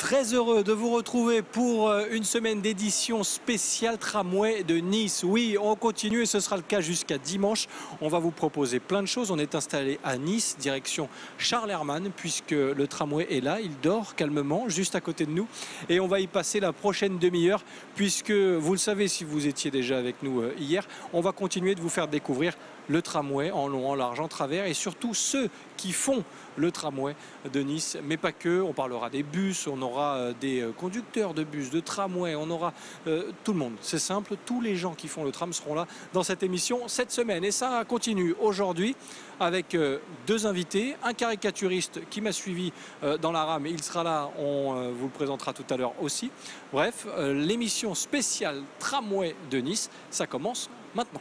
Très heureux de vous retrouver pour une semaine d'édition spéciale tramway de Nice. Oui, on continue et ce sera le cas jusqu'à dimanche. On va vous proposer plein de choses. On est installé à Nice, direction Charles Herrmann, puisque le tramway est là. Il dort calmement, juste à côté de nous. Et on va y passer la prochaine demi-heure, puisque vous le savez si vous étiez déjà avec nous hier, on va continuer de vous faire découvrir le tramway en long, en large, en travers et surtout ceux qui font le tramway de Nice, mais pas que. On parlera des bus, on aura des conducteurs de bus, de tramway, on aura tout le monde. C'est simple, tous les gens qui font le tram seront là dans cette émission cette semaine. Et ça continue aujourd'hui avec deux invités, un caricaturiste qui m'a suivi dans la rame, il sera là, on vous le présentera tout à l'heure aussi. Bref, l'émission spéciale tramway de Nice, ça commence maintenant.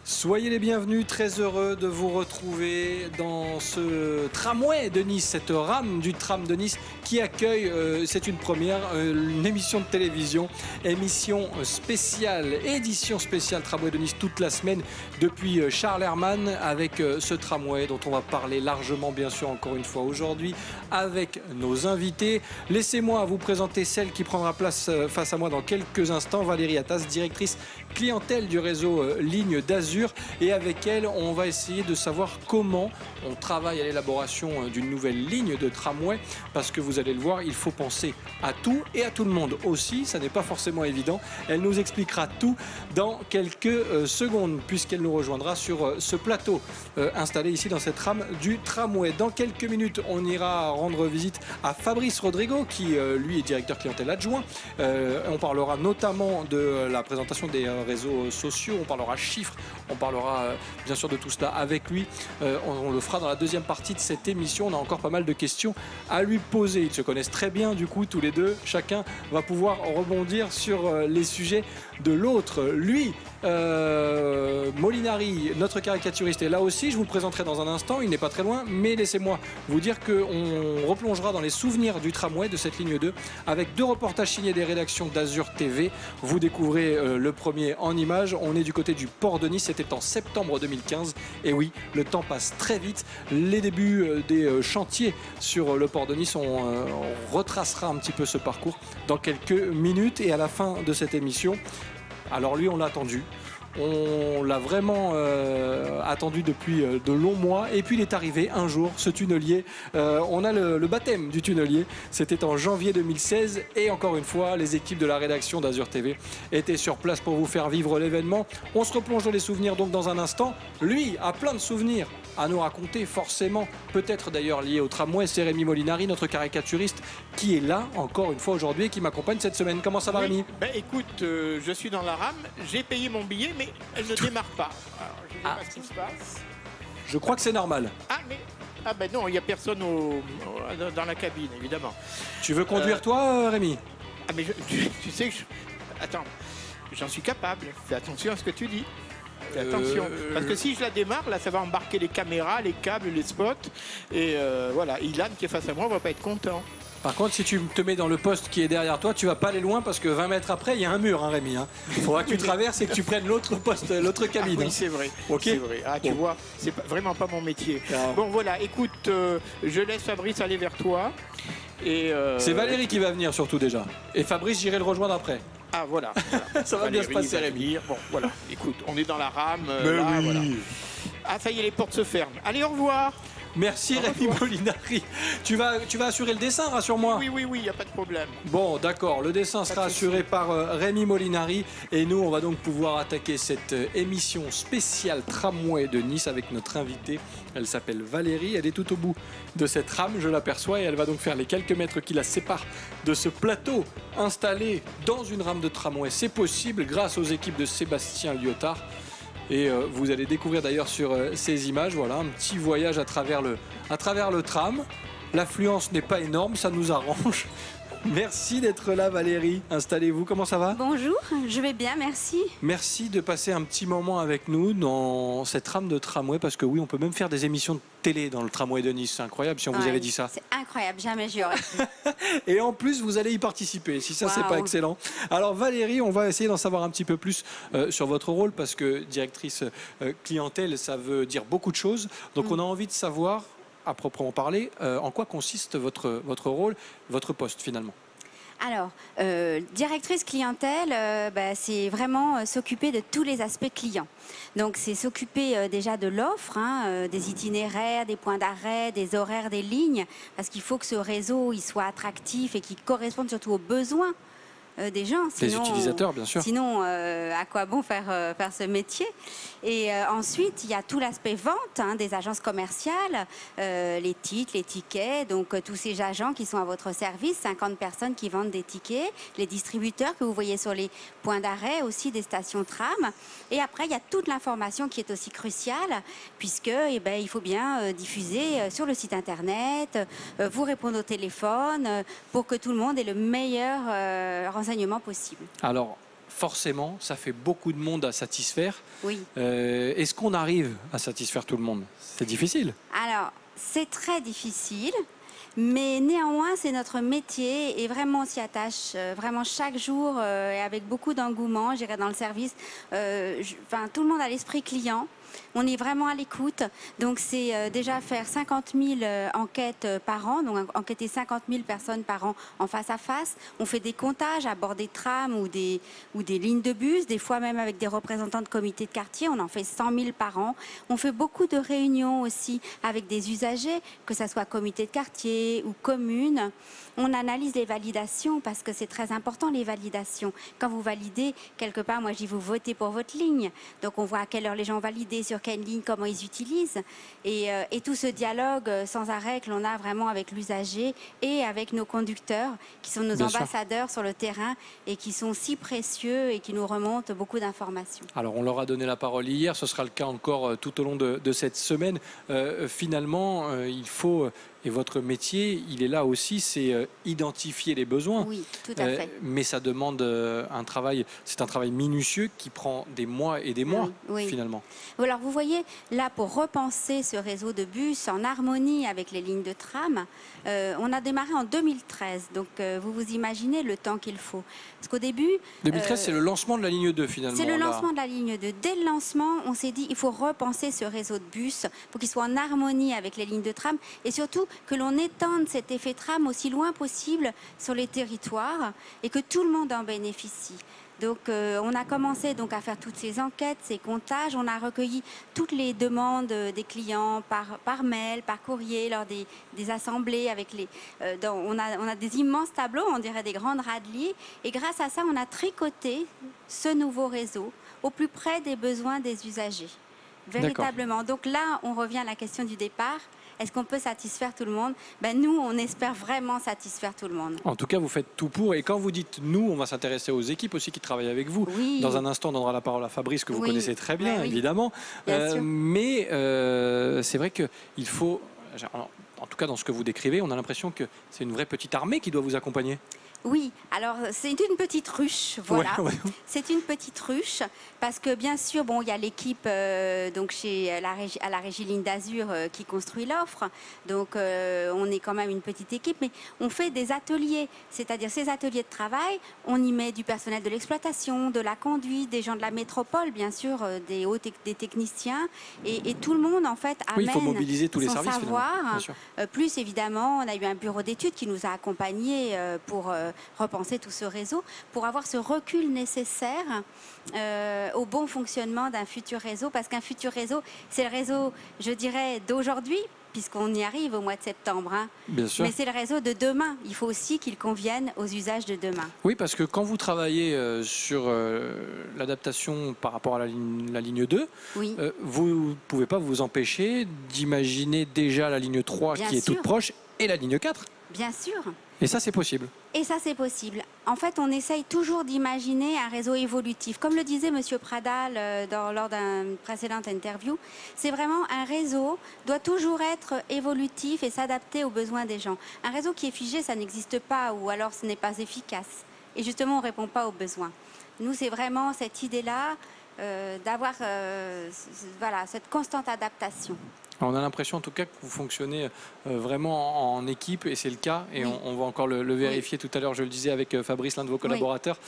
Soyez les bienvenus, très heureux de vous retrouver dans ce tramway de Nice, cette rame du tram de Nice qui accueille, c'est une première, une émission de télévision, émission spéciale, édition spéciale tramway de Nice toute la semaine depuis Charles Herrmann avec ce tramway dont on va parler largement bien sûr encore une fois aujourd'hui avec nos invités. Laissez-moi vous présenter celle qui prendra place face à moi dans quelques instants, Valérie Attas, directrice clientèle du réseau Ligne d'Azur. Et avec elle, on va essayer de savoir comment on travaille à l'élaboration d'une nouvelle ligne de tramway. Parce que vous allez le voir, il faut penser à tout et à tout le monde aussi. Ça n'est pas forcément évident. Elle nous expliquera tout dans quelques secondes, puisqu'elle nous rejoindra sur ce plateau installé ici dans cette rame du tramway. Dans quelques minutes, on ira rendre visite à Fabrice Rodrigo, qui lui est directeur clientèle adjoint. On parlera notamment de la présentation des réseaux sociaux, on parlera chiffres, on parlera bien sûr de tout cela avec lui. On le fera dans la deuxième partie de cette émission. On a encore pas mal de questions à lui poser. Ils se connaissent très bien du coup tous les deux. Chacun va pouvoir rebondir sur les sujets de l'autre. Lui, Molinari, notre caricaturiste, est là aussi. Je vous le présenterai dans un instant. Il n'est pas très loin, mais laissez-moi vous dire qu'on replongera dans les souvenirs du tramway de cette ligne 2 avec deux reportages signés des rédactions d'Azur TV. Vous découvrez le premier en images. On est du côté du port de Nice. C'était en septembre 2015. Et oui, le temps passe très vite. Les débuts des chantiers sur le port de Nice, on retracera un petit peu ce parcours dans quelques minutes. Et à la fin de cette émission, alors lui, on l'a attendu. On l'a vraiment attendu depuis de longs mois. Et puis il est arrivé un jour, ce tunnelier. On a le baptême du tunnelier. C'était en janvier 2016. Et encore une fois, les équipes de la rédaction d'Azur TV étaient sur place pour vous faire vivre l'événement. On se replonge dans les souvenirs donc dans un instant. Lui a plein de souvenirs à nous raconter, forcément. Peut-être d'ailleurs lié au tramway. C'est Rémi Molinari, notre caricaturiste, qui est là encore une fois aujourd'hui et qui m'accompagne cette semaine. Comment ça va, Rémi? Écoute, je suis dans la rame. J'ai payé mon billet, mais elle ne démarre pas. Alors, je ne sais pas ce qui se passe. Je crois que c'est normal. Ah ben non, il n'y a personne dans la cabine, évidemment. Tu veux conduire toi, Rémi? Ah mais tu sais que attends, j'en suis capable. Fais attention à ce que tu dis. Fais attention. Parce que si je la démarre, là, ça va embarquer les caméras, les câbles, les spots. Et voilà, Ilan qui est face à moi, on va pas être content. Par contre, si tu te mets dans le poste qui est derrière toi, tu vas pas aller loin parce que 20 mètres après, il y a un mur, hein, Rémi. Il faudra que tu traverses et que tu prennes l'autre poste, l'autre cabine. Ah, oui, c'est vrai. Okay. C'est vrai. Ah, tu vois, c'est vraiment pas mon métier. Ah. Bon, voilà, écoute, je laisse Fabrice aller vers toi. C'est Valérie qui va venir surtout déjà. Et Fabrice, j'irai le rejoindre après. Ah, voilà. Ça va bien se passer, Rémi. Bon, voilà. Écoute, on est dans la rame. Mais là, oui. Voilà. Ah, ça y est, les portes se ferment. Allez, au revoir. Merci Rémi Molinari. Tu vas assurer le dessin, rassure-moi. Oui, il n'y a pas de problème. Bon, d'accord, le dessin sera assuré par Rémi Molinari. Et nous, on va donc pouvoir attaquer cette émission spéciale tramway de Nice avec notre invitée. Elle s'appelle Valérie, elle est tout au bout de cette rame, je l'aperçois. Et elle va donc faire les quelques mètres qui la séparent de ce plateau installé dans une rame de tramway. C'est possible grâce aux équipes de Sébastien Lyotard. Et vous allez découvrir d'ailleurs sur ces images, voilà, un petit voyage à travers le tram. L'affluence n'est pas énorme, ça nous arrange. Merci d'être là Valérie. Installez-vous, comment ça va? Bonjour, je vais bien, merci. Merci de passer un petit moment avec nous dans cette rame de tramway, parce que oui, on peut même faire des émissions de télé dans le tramway de Nice. C'est incroyable si on vous avait dit ça. C'est incroyable, jamais j'y aurais cru. Et en plus, vous allez y participer, si ça, c'est pas excellent. Alors Valérie, on va essayer d'en savoir un petit peu plus sur votre rôle, parce que directrice clientèle, ça veut dire beaucoup de choses. Donc on a envie de savoir, à proprement parler, en quoi consiste votre rôle, votre poste finalement. Alors, directrice clientèle, c'est vraiment s'occuper de tous les aspects clients. Donc, c'est s'occuper déjà de l'offre, des itinéraires, des points d'arrêt, des horaires, des lignes, parce qu'il faut que ce réseau il soit attractif et qu'il corresponde surtout aux besoins des gens. Sinon, des utilisateurs, bien sûr. Sinon, à quoi bon faire ce métier? Et ensuite, il y a tout l'aspect vente des agences commerciales, les titres, les tickets, donc tous ces agents qui sont à votre service, 50 personnes qui vendent des tickets, les distributeurs que vous voyez sur les points d'arrêt, aussi des stations tram. Et après, il y a toute l'information qui est aussi cruciale, puisque il faut bien diffuser sur le site internet, vous répondre au téléphone, pour que tout le monde ait le meilleur renseignement possible. Alors, forcément, ça fait beaucoup de monde à satisfaire. Oui. Est-ce qu'on arrive à satisfaire tout le monde? C'est difficile. Alors, c'est très difficile, mais néanmoins, c'est notre métier et vraiment on s'y attache vraiment chaque jour et avec beaucoup d'engouement. Je dirais dans le service, tout le monde a l'esprit client. On est vraiment à l'écoute. Donc, c'est déjà faire 50 000 enquêtes par an, donc enquêter 50 000 personnes par an en face à face. On fait des comptages à bord des trams ou des lignes de bus, des fois même avec des représentants de comités de quartier. On en fait 100 000 par an. On fait beaucoup de réunions aussi avec des usagers, que ce soit comité de quartier ou commune. On analyse les validations parce que c'est très important, les validations. Quand vous validez, quelque part, moi je dis vous votez pour votre ligne. Donc on voit à quelle heure les gens ont validé, sur quelle ligne, comment ils utilisent. Et tout ce dialogue sans arrêt que l'on a vraiment avec l'usager et avec nos conducteurs, qui sont nos ambassadeurs sur le terrain et qui sont si précieux et qui nous remontent beaucoup d'informations. Alors on leur a donné la parole hier, ce sera le cas encore tout au long de cette semaine. Finalement, il faut... Et votre métier, il est là aussi, c'est identifier les besoins. Oui, tout à fait. Mais ça demande un travail, c'est un travail minutieux qui prend des mois et des mois, finalement. Alors vous voyez, là, pour repenser ce réseau de bus en harmonie avec les lignes de tram, on a démarré en 2013. Donc vous vous imaginez le temps qu'il faut. Parce qu'au début... 2013, c'est le lancement de la ligne 2, finalement. C'est le lancement de la ligne 2. Dès le lancement, on s'est dit, il faut repenser ce réseau de bus pour qu'il soit en harmonie avec les lignes de tram et surtout que l'on étende cet effet tram aussi loin possible sur les territoires et que tout le monde en bénéficie. Donc, on a commencé donc à faire toutes ces enquêtes, ces comptages. On a recueilli toutes les demandes des clients par mail, par courrier, lors des assemblées. On a des immenses tableaux, on dirait des grandes radeliers. Et grâce à ça, on a tricoté ce nouveau réseau au plus près des besoins des usagers. Véritablement. Donc là, on revient à la question du départ. Est-ce qu'on peut satisfaire tout le monde? Nous, on espère vraiment satisfaire tout le monde. En tout cas, vous faites tout pour. Et quand vous dites nous, on va s'intéresser aux équipes aussi qui travaillent avec vous. Oui. Dans un instant, on donnera la parole à Fabrice, que vous connaissez très bien, évidemment. Bien sûr. Mais c'est vrai qu'il faut... En tout cas, dans ce que vous décrivez, on a l'impression que c'est une vraie petite armée qui doit vous accompagner. Oui, alors c'est une petite ruche, voilà. C'est une petite ruche parce que bien sûr, il y a l'équipe donc à la régie Ligne d'Azur qui construit l'offre. Donc on est quand même une petite équipe, mais on fait des ateliers, c'est-à-dire ces ateliers de travail, on y met du personnel de l'exploitation, de la conduite, des gens de la métropole, bien sûr, des techniciens, et tout le monde en fait amène il faut mobiliser tous les son services, savoir. Plus évidemment, on a eu un bureau d'études qui nous a accompagnés pour repenser tout ce réseau, pour avoir ce recul nécessaire au bon fonctionnement d'un futur réseau, parce qu'un futur réseau, c'est le réseau, je dirais, d'aujourd'hui, puisqu'on y arrive au mois de septembre. Bien sûr. Mais c'est le réseau de demain. Il faut aussi qu'il convienne aux usages de demain. Oui, parce que quand vous travaillez sur l'adaptation par rapport à la ligne 2, vous ne pouvez pas vous empêcher d'imaginer déjà la ligne 3 qui est toute proche et la ligne 4. Bien sûr. Et ça, c'est possible. Et ça, c'est possible. En fait, on essaye toujours d'imaginer un réseau évolutif. Comme le disait Monsieur Pradal lors d'une précédente interview, c'est vraiment un réseau doit toujours être évolutif et s'adapter aux besoins des gens. Un réseau qui est figé, ça n'existe pas ou alors ce n'est pas efficace. Et justement, on ne répond pas aux besoins. Nous, c'est vraiment cette idée-là d'avoir voilà, cette constante adaptation. On a l'impression en tout cas que vous fonctionnez vraiment en équipe et c'est le cas et oui. on va encore le vérifier tout à l'heure, je le disais avec Fabrice, l'un de vos collaborateurs,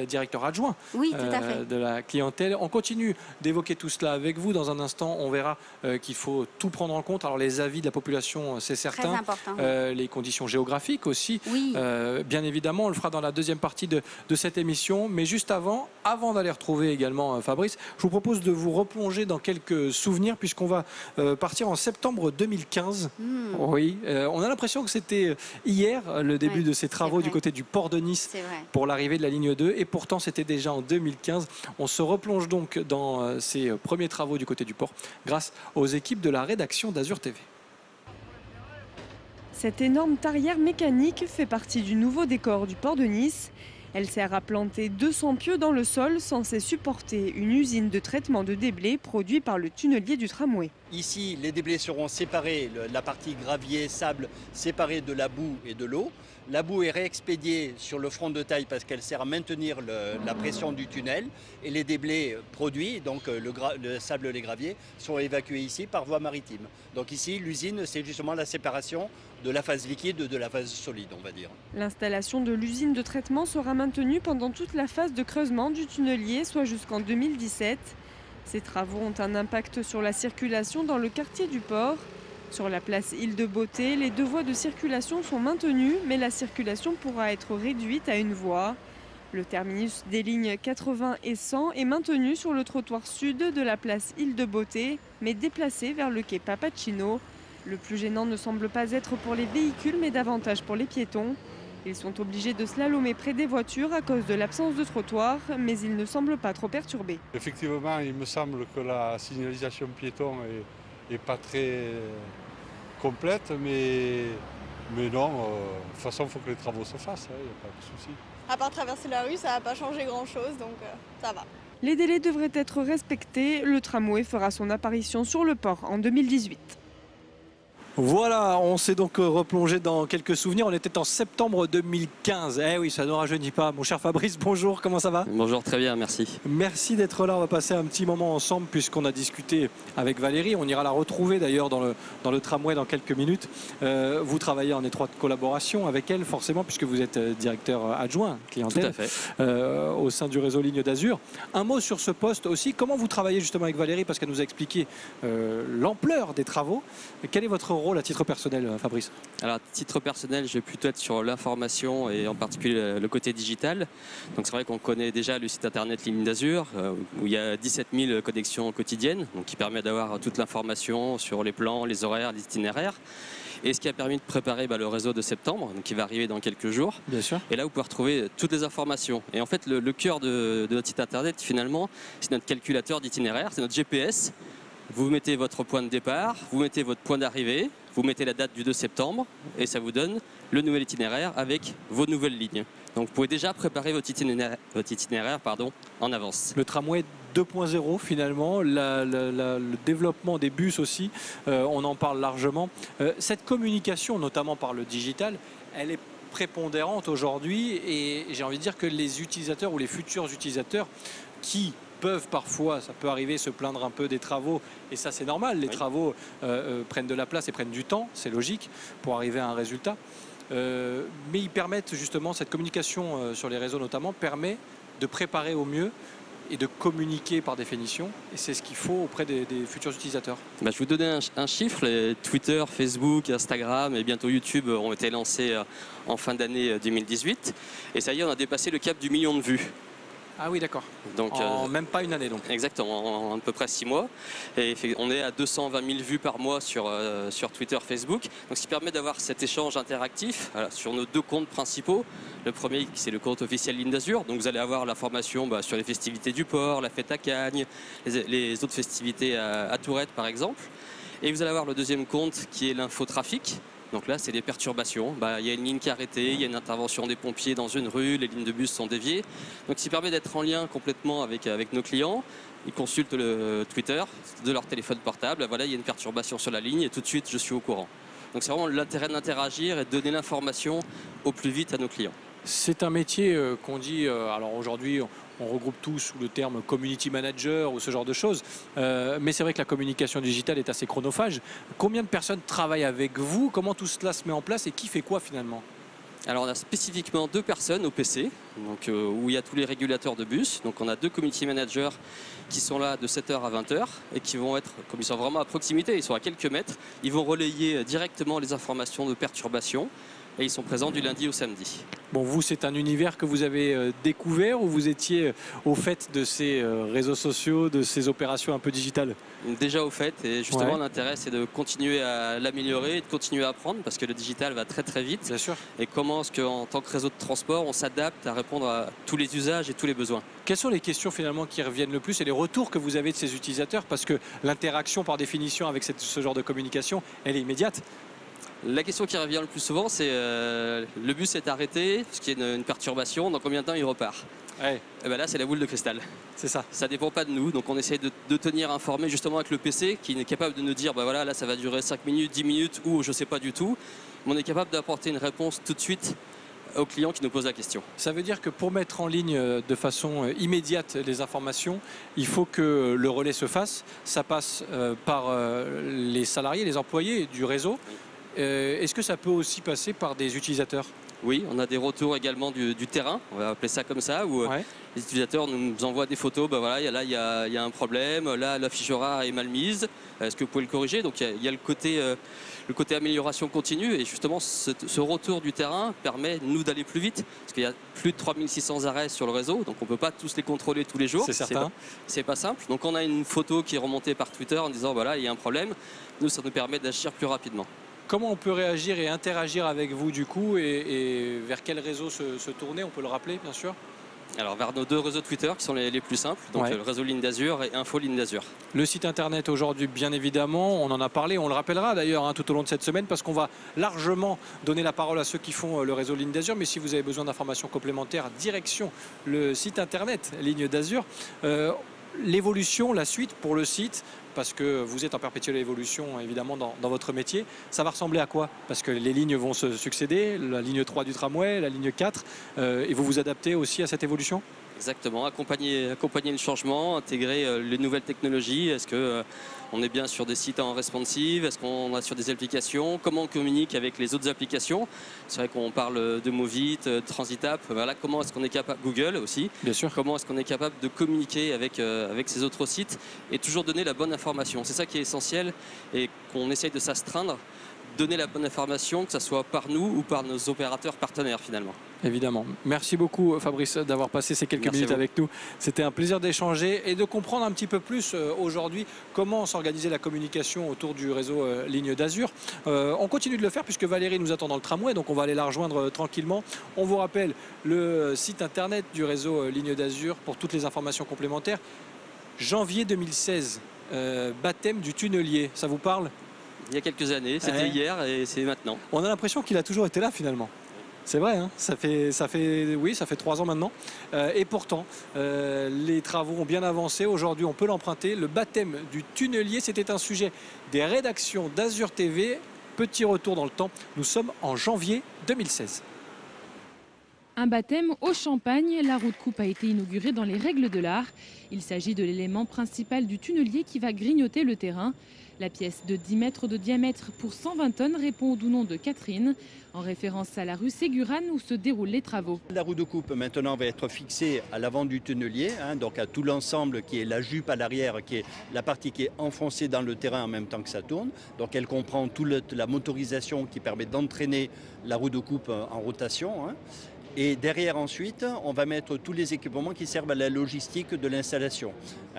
directeur adjoint de la clientèle. On continue d'évoquer tout cela avec vous. Dans un instant, on verra qu'il faut tout prendre en compte. Alors les avis de la population, c'est certain. Très important. Les conditions géographiques aussi. Oui. Bien évidemment, on le fera dans la deuxième partie de cette émission. Mais juste avant d'aller retrouver également Fabrice, je vous propose de vous replonger dans quelques souvenirs puisqu'on va partir en septembre 2015. Oui, on a l'impression que c'était hier le début de ces travaux du côté du port de Nice pour l'arrivée de la ligne 2 et pourtant c'était déjà en 2015. On se replonge donc dans ces premiers travaux du côté du port grâce aux équipes de la rédaction d'Azur TV. Cette énorme tarière mécanique fait partie du nouveau décor du port de Nice. Elle sert à planter 200 pieux dans le sol, censé supporter une usine de traitement de déblais produit par le tunnelier du tramway. Ici, les déblais seront séparés, la partie gravier, sable, séparée de la boue et de l'eau. La boue est réexpédiée sur le front de taille parce qu'elle sert à maintenir la pression du tunnel. Et les déblais produits, donc le sable et les graviers, sont évacués ici par voie maritime. Donc ici, l'usine, c'est justement la séparation de la phase liquide de la phase solide, on va dire. L'installation de l'usine de traitement sera maintenue pendant toute la phase de creusement du tunnelier, soit jusqu'en 2017. Ces travaux ont un impact sur la circulation dans le quartier du port. Sur la place Île-de-Beauté, les 2 voies de circulation sont maintenues, mais la circulation pourra être réduite à une voie. Le terminus des lignes 80 et 100 est maintenu sur le trottoir sud de la place Île-de-Beauté, mais déplacé vers le quai Papacino. Le plus gênant ne semble pas être pour les véhicules, mais davantage pour les piétons. Ils sont obligés de slalomer près des voitures à cause de l'absence de trottoir, mais ils ne semblent pas trop perturbés. Effectivement, il me semble que la signalisation piéton est pas très complète, mais non, de toute façon, il faut que les travaux se fassent, il n'y a pas de souci. À part traverser la rue, ça n'a pas changé grand-chose, donc ça va. Les délais devraient être respectés. Le tramway fera son apparition sur le port en 2018. Voilà, on s'est donc replongé dans quelques souvenirs. On était en septembre 2015. Eh oui, ça ne rajeunit pas. Mon cher Fabrice, bonjour, comment ça va? Bonjour, très bien, merci. Merci d'être là. On va passer un petit moment ensemble puisqu'on a discuté avec Valérie. On ira la retrouver d'ailleurs dans le tramway dans quelques minutes. Vous travaillez en étroite collaboration avec elle, forcément, puisque vous êtes directeur adjoint clientèle. Tout à fait. Au sein du réseau Ligne d'Azur. Un mot sur ce poste aussi. Comment vous travaillez justement avec Valérie? Parce qu'elle nous a expliqué l'ampleur des travaux. Quel est votre rôle à titre personnel, Fabrice? Alors, à titre personnel, je vais plutôt être sur l'information et en particulier le côté digital. Donc, c'est vrai qu'on connaît déjà le site internet Ligne d'Azur, où il y a 17 000 connexions quotidiennes, donc qui permet d'avoir toute l'information sur les plans, les horaires, les itinéraires. Et ce qui a permis de préparer le réseau de septembre, donc qui va arriver dans quelques jours. Bien sûr. Et là, vous pouvez retrouver toutes les informations. Et en fait, le cœur de notre site internet, finalement, c'est notre calculateur d'itinéraire, c'est notre GPS. Vous mettez votre point de départ, vous mettez votre point d'arrivée, vous mettez la date du 2 septembre et ça vous donne le nouvel itinéraire avec vos nouvelles lignes. Donc vous pouvez déjà préparer votre itinéraire en avance. Le tramway 2.0 finalement, le développement des bus aussi, on en parle largement. Cette communication, notamment par le digital, elle est prépondérante aujourd'hui et j'ai envie de dire que les utilisateurs ou les futurs utilisateurs qui peuvent parfois, ça peut arriver, se plaindre un peu des travaux et ça c'est normal, les travaux prennent de la place et prennent du temps, c'est logique pour arriver à un résultat, mais ils permettent justement, cette communication sur les réseaux notamment permet de préparer au mieux et de communiquer par définition, et c'est ce qu'il faut auprès des futurs utilisateurs. Je vais vous donner un chiffre. Les Twitter, Facebook, Instagram et bientôt YouTube ont été lancés en fin d'année 2018 et ça y est, on a dépassé le cap du 1 million de vues. Ah oui, d'accord. Donc, en même pas une année donc. Exactement, en à peu près 6 mois. Et on est à 220 000 vues par mois sur Twitter, Facebook. Donc, ce qui permet d'avoir cet échange interactif sur nos 2 comptes principaux. Le premier, c'est le compte officiel Ligne d'Azur. Donc, vous allez avoir l'information sur les festivités du port, la fête à Cagnes, les autres festivités à Tourette, par exemple. Et vous allez avoir le deuxième compte qui est l'infotrafic. Donc là, c'est des perturbations. Il y a une ligne qui est arrêtée, il y a une intervention des pompiers dans une rue, les lignes de bus sont déviées. Donc, ça permet d'être en lien complètement avec nos clients. Ils consultent le Twitter de leur téléphone portable. Voilà, il y a une perturbation sur la ligne et tout de suite, je suis au courant. Donc, c'est vraiment l'intérêt d'interagir et de donner l'information au plus vite à nos clients. C'est un métier qu'on dit, alors aujourd'hui on regroupe tout sous le terme community manager ou ce genre de choses, mais c'est vrai que la communication digitale est assez chronophage. Combien de personnes travaillent avec vous? Comment tout cela se met en place et qui fait quoi finalement? Alors on a spécifiquement 2 personnes au PC, donc, où il y a tous les régulateurs de bus. Donc on a 2 community managers qui sont là de 7h à 20h et qui vont être, comme ils sont vraiment à proximité, ils sont à quelques mètres, ils vont relayer directement les informations de perturbation. Et ils sont présents du lundi au samedi. Bon, vous, c'est un univers que vous avez découvert ou vous étiez au fait de ces réseaux sociaux, de ces opérations un peu digitales? Déjà au fait, et justement l'intérêt c'est de continuer à l'améliorer et de continuer à apprendre parce que le digital va très très vite. Bien sûr. Et comment est-ce qu'en tant que réseau de transport, on s'adapte à répondre à tous les usages et tous les besoins. Quelles sont les questions finalement qui reviennent le plus et les retours que vous avez de ces utilisateurs? Parce que l'interaction par définition avec ce genre de communication, elle est immédiate. La question qui revient le plus souvent, c'est le bus est arrêté, parce qu'il y a une perturbation, dans combien de temps il repart? Ouais. Et ben là, c'est la boule de cristal. C'est ça. Ça ne dépend pas de nous, donc on essaie de tenir informé justement avec le PC, qui est capable de nous dire, voilà, là ça va durer 5 minutes, 10 minutes, ou je ne sais pas du tout. Mais on est capable d'apporter une réponse tout de suite au client qui nous pose la question. Ça veut dire que pour mettre en ligne de façon immédiate les informations, il faut que le relais se fasse. Ça passe par les salariés, les employés du réseau. Est-ce que ça peut aussi passer par des utilisateurs? Oui, on a des retours également du terrain, on va appeler ça comme ça, où les utilisateurs nous envoient des photos, voilà, il y a un problème, là la fiche horaire est mal mise, est-ce que vous pouvez le corriger? Donc il y a le côté amélioration continue et justement ce retour du terrain permet nous d'aller plus vite, parce qu'il y a plus de 3600 arrêts sur le réseau, donc on ne peut pas tous les contrôler tous les jours. C'est certain. C'est pas simple, donc on a une photo qui est remontée par Twitter en disant voilà, il y a un problème, nous ça nous permet d'agir plus rapidement. Comment on peut réagir et interagir avec vous du coup et vers quel réseau se tourner? On peut le rappeler bien sûr. Alors vers nos 2 réseaux Twitter qui sont les plus simples, donc le réseau Ligne d'Azur et Info Ligne d'Azur. Le site internet aujourd'hui bien évidemment, on en a parlé, on le rappellera d'ailleurs tout au long de cette semaine parce qu'on va largement donner la parole à ceux qui font le réseau Ligne d'Azur, mais si vous avez besoin d'informations complémentaires, direction le site internet Ligne d'Azur. L'évolution, la suite pour le site, parce que vous êtes en perpétuelle évolution évidemment dans votre métier, ça va ressembler à quoi? Parce que les lignes vont se succéder, la ligne 3 du tramway, la ligne 4, et vous vous adaptez aussi à cette évolution? Exactement, accompagner le changement, intégrer les nouvelles technologies. Est-ce qu'on est bien sur des sites en responsive? Est-ce qu'on est sur des applications? Comment on communique avec les autres applications? C'est vrai qu'on parle de Movit, de Transitapp. Voilà, comment est-ce qu'on est capable, Google aussi, bien sûr. Comment est-ce qu'on est capable de communiquer avec ces autres sites et toujours donner la bonne information? C'est ça qui est essentiel et qu'on essaye de s'astreindre. Donner la bonne information, que ce soit par nous ou par nos opérateurs partenaires finalement. Évidemment. Merci beaucoup Fabrice d'avoir passé ces quelques minutes avec nous. C'était un plaisir d'échanger et de comprendre un petit peu plus aujourd'hui comment s'organisait la communication autour du réseau Ligne d'Azur. On continue de le faire puisque Valérie nous attend dans le tramway, donc on va aller la rejoindre tranquillement. On vous rappelle le site internet du réseau Ligne d'Azur pour toutes les informations complémentaires. Janvier 2016, baptême du tunnelier, ça vous parle? Il y a quelques années, c'était hier et c'est maintenant. On a l'impression qu'il a toujours été là finalement. C'est vrai, hein, ça fait 3 ans maintenant. Et pourtant, les travaux ont bien avancé. Aujourd'hui, on peut l'emprunter. Le baptême du tunnelier, c'était un sujet des rédactions d'Azur TV. Petit retour dans le temps. Nous sommes en janvier 2016. Un baptême au champagne, la roue de coupe a été inaugurée dans les règles de l'art. Il s'agit de l'élément principal du tunnelier qui va grignoter le terrain. La pièce de 10 mètres de diamètre pour 120 tonnes répond au doux nom de Catherine, en référence à la rue Ségurane où se déroulent les travaux. La roue de coupe maintenant va être fixée à l'avant du tunnelier, donc à tout l'ensemble qui est la jupe à l'arrière, qui est la partie qui est enfoncée dans le terrain en même temps que ça tourne. Donc elle comprend toute la motorisation qui permet d'entraîner la roue de coupe en rotation. Et derrière ensuite, on va mettre tous les équipements qui servent à la logistique de l'installation.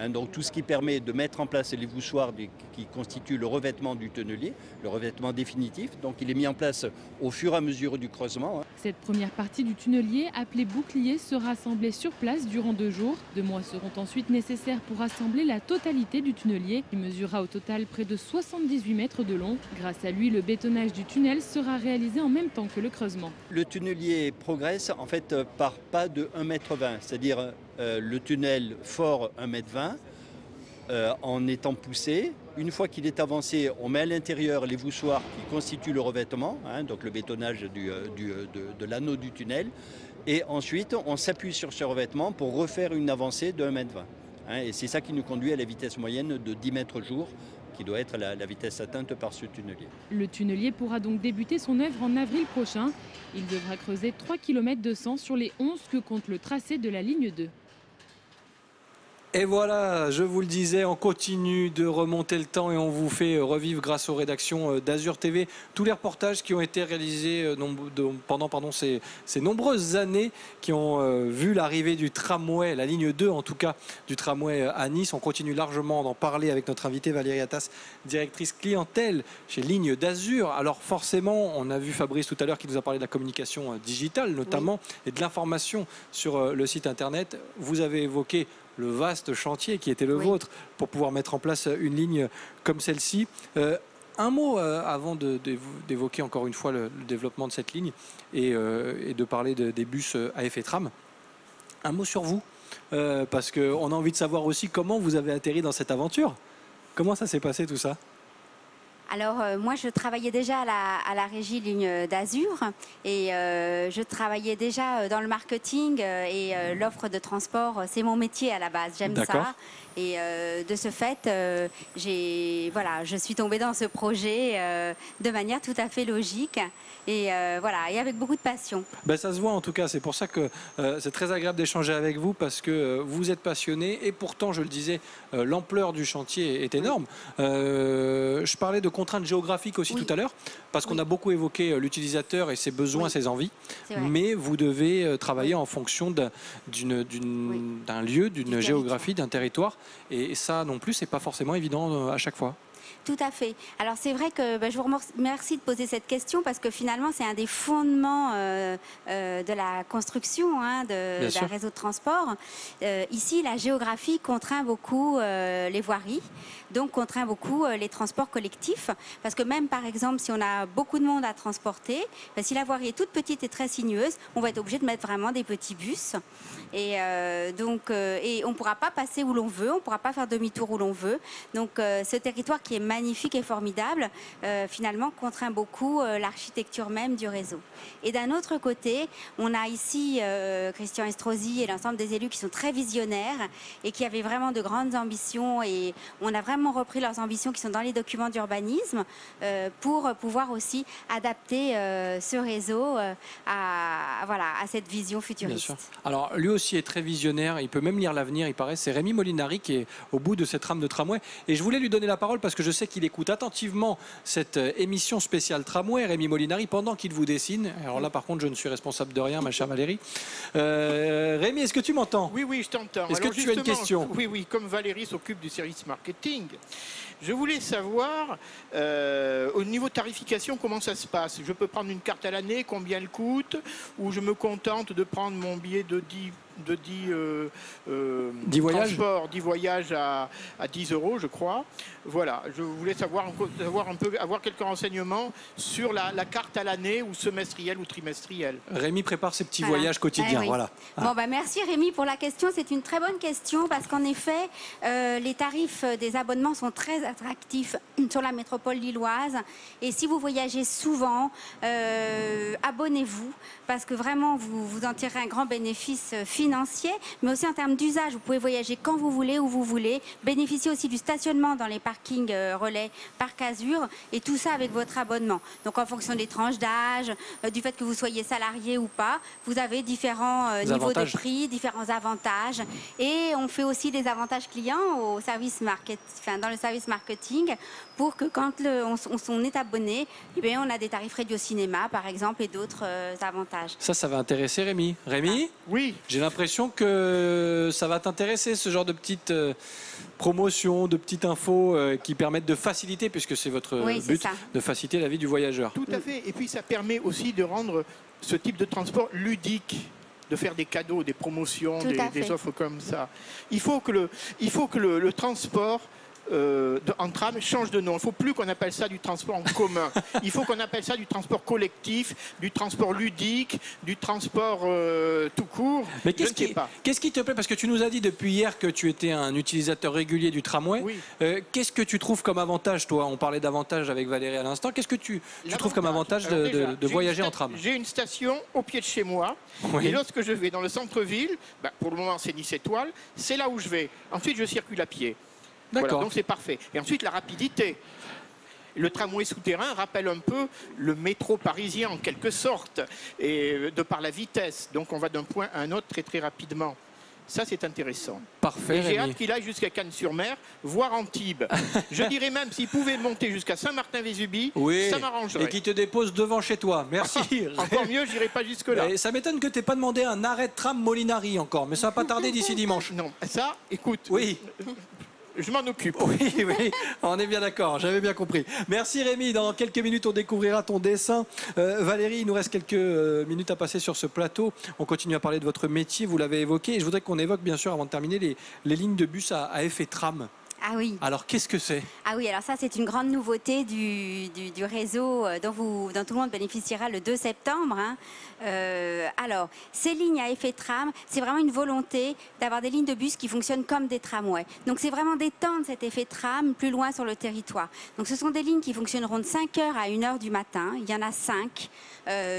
Donc tout ce qui permet de mettre en place les voussoirs qui constituent le revêtement du tonnelier, le revêtement définitif. Donc il est mis en place au fur et à mesure du creusement. Cette première partie du tunnelier, appelée bouclier, sera assemblée sur place durant 2 jours. 2 mois seront ensuite nécessaires pour assembler la totalité du tunnelier, qui mesurera au total près de 78 mètres de long. Grâce à lui, le bétonnage du tunnel sera réalisé en même temps que le creusement. Le tunnelier progresse en fait par pas de 1,20 m, c'est-à-dire le tunnel fort 1,20 m en étant poussé. Une fois qu'il est avancé, on met à l'intérieur les voussoirs qui constituent le revêtement, donc le bétonnage de l'anneau du tunnel. Et ensuite, on s'appuie sur ce revêtement pour refaire une avancée de 1,20 m. Et c'est ça qui nous conduit à la vitesse moyenne de 10 mètres jour, qui doit être la vitesse atteinte par ce tunnelier. Le tunnelier pourra donc débuter son œuvre en avril prochain. Il devra creuser 3 km 200 sur les 11 que compte le tracé de la ligne 2. Et voilà, je vous le disais, on continue de remonter le temps et on vous fait revivre grâce aux rédactions d'Azur TV tous les reportages qui ont été réalisés pendant ces nombreuses années, qui ont vu l'arrivée du tramway, la ligne 2 en tout cas, du tramway à Nice. On continue largement d'en parler avec notre invitée Valérie Attas, directrice clientèle chez Ligne d'Azur. Alors forcément, on a vu Fabrice tout à l'heure qui nous a parlé de la communication digitale notamment, et de l'information sur le site internet. Vous avez évoqué le vaste chantier qui était le vôtre pour pouvoir mettre en place une ligne comme celle-ci. Un mot avant d'évoquer encore une fois le développement de cette ligne et de parler des bus à effet tram. Un mot sur vous, parce qu'on a envie de savoir aussi comment vous avez atterri dans cette aventure. Comment ça s'est passé tout ça ? Alors moi je travaillais déjà à la régie Ligne d'Azur et je travaillais déjà dans le marketing et l'offre de transport, c'est mon métier à la base, j'aime ça. Et de ce fait, je suis tombée dans ce projet de manière tout à fait logique et avec beaucoup de passion. Ben, ça se voit en tout cas, c'est pour ça que c'est très agréable d'échanger avec vous parce que vous êtes passionné et pourtant, je le disais, l'ampleur du chantier est énorme. Je parlais de contraintes géographiques aussi tout à l'heure parce qu'on a beaucoup évoqué l'utilisateur et ses besoins, ses envies, mais vous devez travailler en fonction d'un lieu, d'une géographie, d'un territoire. Et ça non plus, c'est pas forcément évident à chaque fois. Tout à fait. Alors c'est vrai que je vous remercie de poser cette question parce que finalement c'est un des fondements de la construction d'un réseau de transport. Ici, la géographie contraint beaucoup les voiries, donc contraint beaucoup les transports collectifs. Parce que même par exemple, si on a beaucoup de monde à transporter, si la voirie est toute petite et très sinueuse, on va être obligé de mettre vraiment des petits bus. Et on ne pourra pas passer où l'on veut, on ne pourra pas faire demi-tour où l'on veut. Donc ce territoire qui est magnifique et formidable, finalement contraint beaucoup l'architecture même du réseau. Et d'un autre côté, on a ici Christian Estrosi et l'ensemble des élus qui sont très visionnaires et qui avaient vraiment de grandes ambitions et on a vraiment repris leurs ambitions qui sont dans les documents d'urbanisme pour pouvoir aussi adapter ce réseau à cette vision futuriste. Bien sûr. Alors lui aussi est très visionnaire, il peut même lire l'avenir, il paraît. C'est Rémi Molinari qui est au bout de cette rame de tramway et je voulais lui donner la parole parce que je sais qu'il écoute attentivement cette émission spéciale tramway, Rémi Molinari, pendant qu'il vous dessine. Alors là par contre je ne suis responsable de rien, ma chère Valérie. Rémi, est-ce que tu m'entends? Oui, je t'entends. Est-ce que tu as une question? Oui, comme Valérie s'occupe du service marketing, je voulais savoir au niveau tarification comment ça se passe. Je peux prendre une carte à l'année, combien elle coûte, ou je me contente de prendre mon billet de 10 voyages à 10 € je crois. Voilà, je voulais avoir quelques renseignements sur la carte à l'année ou semestrielle ou trimestrielle. Rémi prépare ses petits voyages quotidiens. Voilà. Bon, merci Rémi pour la question. C'est une très bonne question parce qu'en effet, les tarifs des abonnements sont très attractifs sur la métropole lilloise. Et si vous voyagez souvent, abonnez-vous parce que vraiment, vous en tirez un grand bénéfice financier financier, mais aussi en termes d'usage. Vous pouvez voyager quand vous voulez, où vous voulez, bénéficier aussi du stationnement dans les parkings relais Parc Azur, et tout ça avec votre abonnement. Donc en fonction des tranches d'âge, du fait que vous soyez salarié ou pas, vous avez différents niveaux de prix, différents avantages. Et on fait aussi des avantages clients au service dans le service marketing, pour que quand on est abonné, eh bien, on a des tarifs réduits au cinéma, par exemple, et d'autres avantages. Ça va intéresser Rémi. Rémi ? Oui. J'ai l'impression que ça va t'intéresser, ce genre de petites promotions, de petites infos qui permettent de faciliter, puisque c'est votre but, de faciliter la vie du voyageur. Tout à fait. Et puis ça permet aussi de rendre ce type de transport ludique, de faire des cadeaux, des promotions, des offres comme ça. Il faut que le transport en tram change de nom. Il ne faut plus qu'on appelle ça du transport en commun. Il faut qu'on appelle ça du transport collectif, du transport ludique, du transport tout court. Mais qu'est-ce qui te plaît? Parce que tu nous as dit depuis hier que tu étais un utilisateur régulier du tramway. Oui. Qu'est-ce que tu trouves comme avantage, toi? On parlait d'avantage avec Valérie à l'instant. Qu'est-ce que tu trouves comme avantage de voyager en tram? J'ai une station au pied de chez moi. Oui. Et lorsque je vais dans le centre-ville, pour le moment c'est Nice Étoile, c'est là où je vais. Ensuite je circule à pied. Voilà, donc c'est parfait. Et ensuite, la rapidité. Le tramway souterrain rappelle un peu le métro parisien en quelque sorte, et de par la vitesse. Donc on va d'un point à un autre très très rapidement. Ça, c'est intéressant. Parfait. J'ai hâte qu'il aille jusqu'à Cannes-sur-Mer, voire Antibes. Je dirais même s'il pouvait monter jusqu'à Saint-Martin-Vésubie, ça m'arrangerait. Et qu'il te dépose devant chez toi. Merci. Encore mieux, j'irai pas jusque-là. Et ça m'étonne que tu n'aies pas demandé un arrêt de tram Molinari encore, mais ça va pas tarder d'ici dimanche. Non, ça, écoute. Oui. Je m'en occupe. Oui, on est bien d'accord, j'avais bien compris. Merci Rémi, dans quelques minutes on découvrira ton dessin. Valérie, il nous reste quelques minutes à passer sur ce plateau. On continue à parler de votre métier, vous l'avez évoqué. Et je voudrais qu'on évoque bien sûr, avant de terminer, les lignes de bus à effet tram. Ah oui. Alors qu'est-ce que c'est? Ah oui, alors ça c'est une grande nouveauté du réseau dont tout le monde bénéficiera le 2 septembre. Alors, ces lignes à effet tram, c'est vraiment une volonté d'avoir des lignes de bus qui fonctionnent comme des tramways. Donc c'est vraiment d'étendre cet effet tram plus loin sur le territoire. Donc ce sont des lignes qui fonctionneront de 5h à 1h du matin. Il y en a 5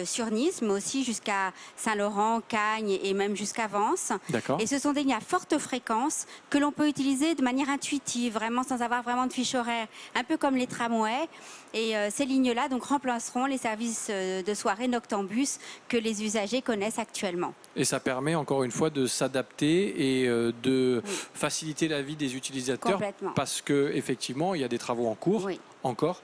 sur Nice, mais aussi jusqu'à Saint-Laurent, Cagnes et même jusqu'à Vence. Et ce sont des lignes à forte fréquence que l'on peut utiliser de manière intuitive, vraiment sans avoir vraiment de fiche horaire, un peu comme les tramways. Et ces lignes-là donc remplaceront les services de soirée Noctambus que les usagers connaissent actuellement. Et ça permet encore une fois de s'adapter et de faciliter la vie des utilisateurs, parce que effectivement il y a des travaux en cours. Encore,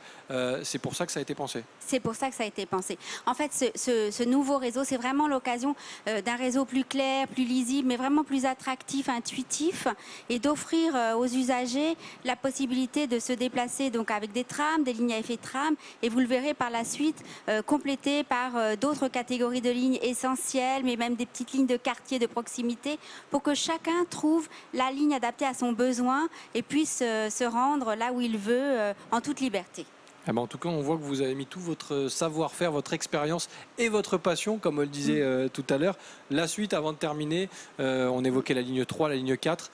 c'est pour ça que ça a été pensé. C'est pour ça que ça a été pensé. En fait, ce nouveau réseau, c'est vraiment l'occasion d'un réseau plus clair, plus lisible, mais vraiment plus attractif, intuitif, et d'offrir aux usagers la possibilité de se déplacer donc avec des trams, des lignes à effet tram, et vous le verrez par la suite, complétées par d'autres catégories de lignes essentielles, mais même des petites lignes de quartier de proximité, pour que chacun trouve la ligne adaptée à son besoin et puisse se rendre là où il veut en toute liberté. En tout cas, on voit que vous avez mis tout votre savoir-faire, votre expérience et votre passion, comme on le disait tout à l'heure. La suite, avant de terminer, on évoquait la ligne 3, la ligne 4.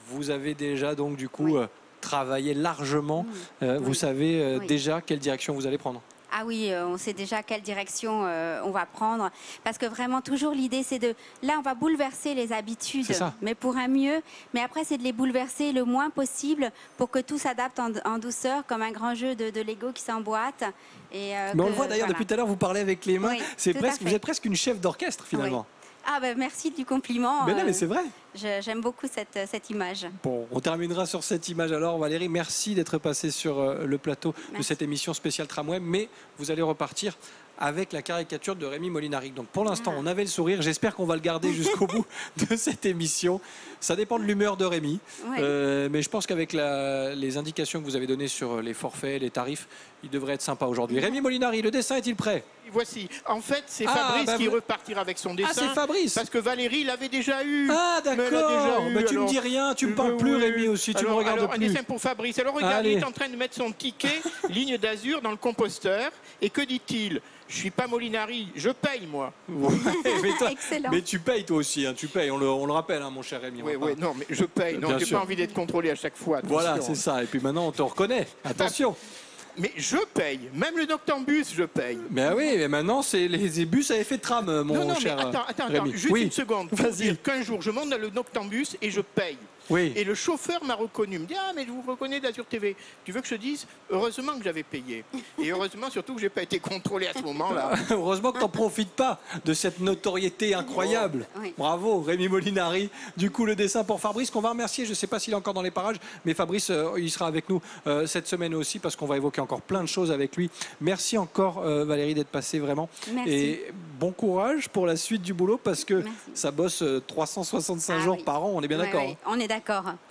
Vous avez déjà donc du coup travaillé largement. Vous savez déjà quelle direction vous allez prendre. Ah oui, on sait déjà quelle direction on va prendre. Parce que vraiment, toujours l'idée, c'est de... Là, on va bouleverser les habitudes, mais pour un mieux. Mais après, c'est de les bouleverser le moins possible pour que tout s'adapte en douceur, comme un grand jeu de Lego qui s'emboîte. Mais on le voit d'ailleurs, depuis tout à l'heure, vous parlez avec les mains. Vous êtes presque une chef d'orchestre, finalement. Ah merci du compliment. Mais non, mais c'est vrai. J'aime beaucoup cette image. Bon, on terminera sur cette image alors. Valérie, merci d'être passée sur le plateau de cette émission spéciale Tramway. Mais vous allez repartir avec la caricature de Rémi Molinari. Donc pour l'instant, on avait le sourire. J'espère qu'on va le garder jusqu'au bout de cette émission. Ça dépend de l'humeur de Rémi. Mais je pense qu'avec les indications que vous avez données sur les forfaits, les tarifs, il devrait être sympa aujourd'hui. Rémi Molinari, le dessin est-il prêt? Voici. En fait, c'est Fabrice qui repartira avec son dessin. Ah, c'est Fabrice. Parce que Valérie l'avait déjà eu. Ah, d'accord. Mais tu me dis rien, tu me parles plus, Rémi, aussi. Tu me regardes plus. Un dessin pour Fabrice. Alors, regarde, il est en train de mettre son ticket ligne d'Azur dans le composteur. Et que dit-il? Je suis pas Molinari, je paye, moi. Excellent. Mais tu payes, toi aussi. Tu payes, on le rappelle, mon cher Rémi. Non, mais je paye. Non, j'ai pas envie d'être contrôlé à chaque fois. Attention. Voilà, c'est ça. Et puis maintenant, on te reconnaît. Attention. Mais je paye. Même le Noctambus, je paye. Ben oui, mais maintenant, c'est les bus à effet de tram, mon Non, cher mais attends, Rémi. juste Oui. une seconde. Pour dire qu'un jour, je monte dans le Noctambus et je paye. Oui. Et le chauffeur m'a reconnu. Il me dit, ah, mais je vous reconnais d'Azur TV. Tu veux que je te dise, heureusement que j'avais payé. Et heureusement surtout que je n'ai pas été contrôlé à ce moment-là. Heureusement que tu n'en profites pas de cette notoriété incroyable. Oui. Bravo, Rémi Molinari. Du coup, le dessin pour Fabrice, qu'on va remercier. Je ne sais pas s'il est encore dans les parages, mais Fabrice, il sera avec nous cette semaine aussi, parce qu'on va évoquer encore plein de choses avec lui. Merci encore, Valérie, d'être passée, vraiment. Merci. Et bon courage pour la suite du boulot, parce que Merci. ça bosse 365 Ah jours oui. par an. On est bien Ouais, d'accord. ouais, on est d'accord.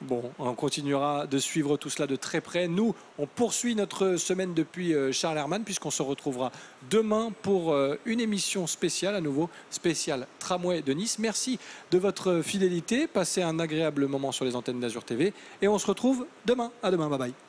Bon, on continuera de suivre tout cela de très près. Nous, on poursuit notre semaine depuis Charles Hermann, puisqu'on se retrouvera demain pour une émission spéciale, à nouveau spéciale Tramway de Nice. Merci de votre fidélité. Passez un agréable moment sur les antennes d'Azur TV. Et on se retrouve demain. À demain. Bye bye.